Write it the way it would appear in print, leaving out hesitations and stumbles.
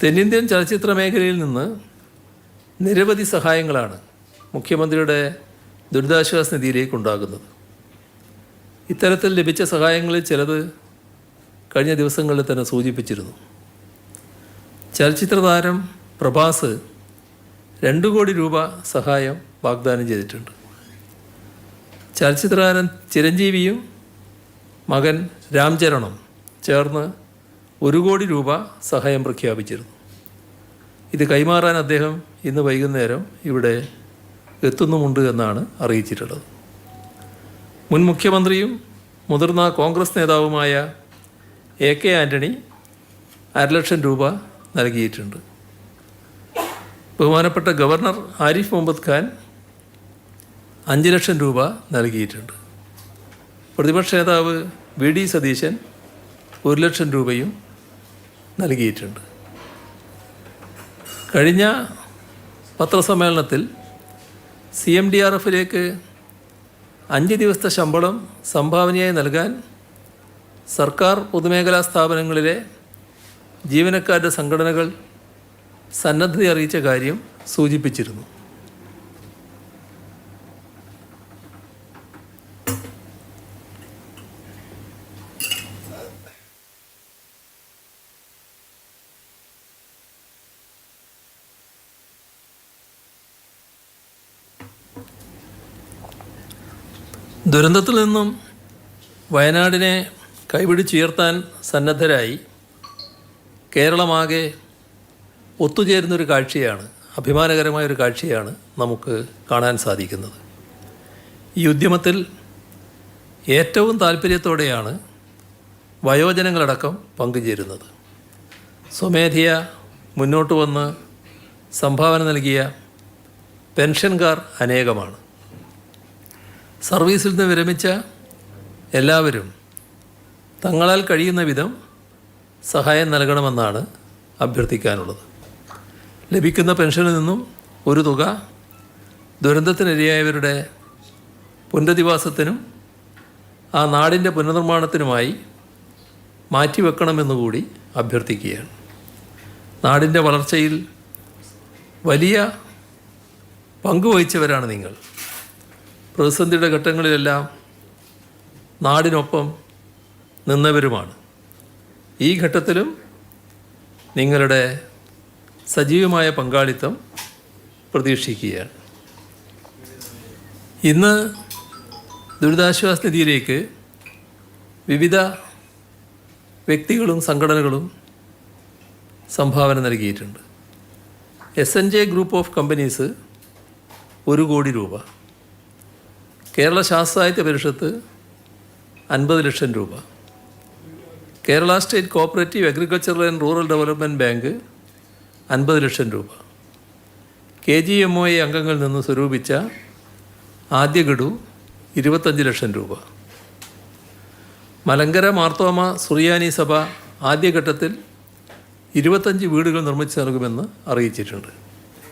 തെന്നിന്ത്യൻ ചലച്ചിത്ര മേഖലയിൽ നിന്ന് നിരവധി സഹായങ്ങളാണ് മുഖ്യമന്ത്രിയുടെ ദുരിതാശ്വാസ നിധിയിലേക്ക് ഉണ്ടാകുന്നത്. ഇത്തരത്തിൽ ലഭിച്ച സഹായങ്ങളിൽ ചിലത് കഴിഞ്ഞ ദിവസങ്ങളിൽ തന്നെ സൂചിപ്പിച്ചിരുന്നു. ചലച്ചിത്ര താരം പ്രഭാസ് 2 കോടി രൂപ സഹായം വാഗ്ദാനം ചെയ്തിട്ടുണ്ട്. ചലച്ചിത്ര താരം ചിരഞ്ജീവിയും മകൻ രാംചരണും ചേർന്ന് 1 കോടി രൂപ സഹായം പ്രഖ്യാപിച്ചിരുന്നു. ഇത് കൈമാറാൻ അദ്ദേഹം ഇന്ന് വൈകുന്നേരം ഇവിടെ എത്തുന്നുമുണ്ട് എന്നാണ് അറിയിച്ചിട്ടുള്ളത്. മുൻ മുഖ്യമന്ത്രിയും മുതിർന്ന കോൺഗ്രസ് നേതാവുമായ AK ആൻ്റണി 500,000 രൂപ നൽകിയിട്ടുണ്ട്. ബഹുമാനപ്പെട്ട ഗവർണർ ആരിഫ് മുഹമ്മദ് ഖാൻ 5,00,000 രൂപ നൽകിയിട്ടുണ്ട്. പ്രതിപക്ഷ നേതാവ് VD സതീശൻ 1,00,000 രൂപയും നൽകിയിട്ടുണ്ട്. കഴിഞ്ഞ പത്രസമ്മേളനത്തിൽ CMDRFിലേക്ക് 5 ദിവസത്തെ ശമ്പളം സംഭാവനയായി നൽകാൻ സർക്കാർ പൊതുമേഖലാ സ്ഥാപനങ്ങളിലെ ജീവനക്കാരുടെ സംഘടനകൾ സന്നദ്ധത അറിയിച്ച കാര്യം സൂചിപ്പിച്ചിരുന്നു. ദുരന്തത്തിൽ നിന്നും വയനാടിനെ കൈപിടിച്ചുയർത്താൻ സന്നദ്ധരായി കേരളമാകെ ഒത്തുചേരുന്നൊരു കാഴ്ചയാണ്, അഭിമാനകരമായൊരു കാഴ്ചയാണ് നമുക്ക് കാണാൻ സാധിക്കുന്നത്. ഈ ഉദ്യമത്തിൽ ഏറ്റവും താല്പര്യത്തോടെയാണ് വയോജനങ്ങളടക്കം പങ്കുചേരുന്നത്. സ്വമേധയാ മുന്നോട്ട് വന്ന് സംഭാവന നൽകിയ പെൻഷൻകാർ അനേകമാണ്. സർവീസിൽ നിന്ന് വിരമിച്ച എല്ലാവരും തങ്ങളാൽ കഴിയുന്ന വിധം സഹായം നൽകണമെന്നാണ് അഭ്യർത്ഥിക്കാനുള്ളത്. ലഭിക്കുന്ന പെൻഷനിൽ നിന്നും ഒരു തുക ദുരന്തത്തിനിരയായവരുടെ പുനരധിവാസത്തിനും ആ നാടിൻ്റെ പുനർനിർമ്മാണത്തിനുമായി മാറ്റിവെക്കണമെന്നുകൂടി അഭ്യർത്ഥിക്കുകയാണ്. നാടിൻ്റെ വളർച്ചയിൽ വലിയ പങ്കുവഹിച്ചവരാണ് നിങ്ങൾ. പ്രതിസന്ധിയുടെ ഘട്ടങ്ങളിലെല്ലാം നാടിനൊപ്പം നിന്നവരുമാണ്. ഈ ഘട്ടത്തിലും നിങ്ങളുടെ സജീവമായ പങ്കാളിത്തം പ്രതീക്ഷിക്കുകയാണ്. ഇന്ന് ദുരിതാശ്വാസ നിധിയിലേക്ക് വിവിധ വ്യക്തികളും സംഘടനകളും സംഭാവന നൽകിയിട്ടുണ്ട്. SNJ ഗ്രൂപ്പ് ഓഫ് കമ്പനീസ് 1 കോടി രൂപ, കേരള ശാസ്ത്ര സാഹിത്യ പരിഷത്ത് 50,00,000 രൂപ, Kerala state cooperative agricultural and rural development bank 50,00,000 രൂപ, KGMOA അംഗങ്ങളിൽ നിന്ന് സ്വരൂപിച്ച ആദ്യ ഗഡു 25,00,000 രൂപ, മലങ്കര മാർത്തോമ സുറിയാനി സഭ ആദ്യഘട്ടത്തിൽ 25 വീടുകൾ നിർമ്മിച്ചു നൽകുമെന്ന് അറിയിച്ചിട്ടുണ്ട്.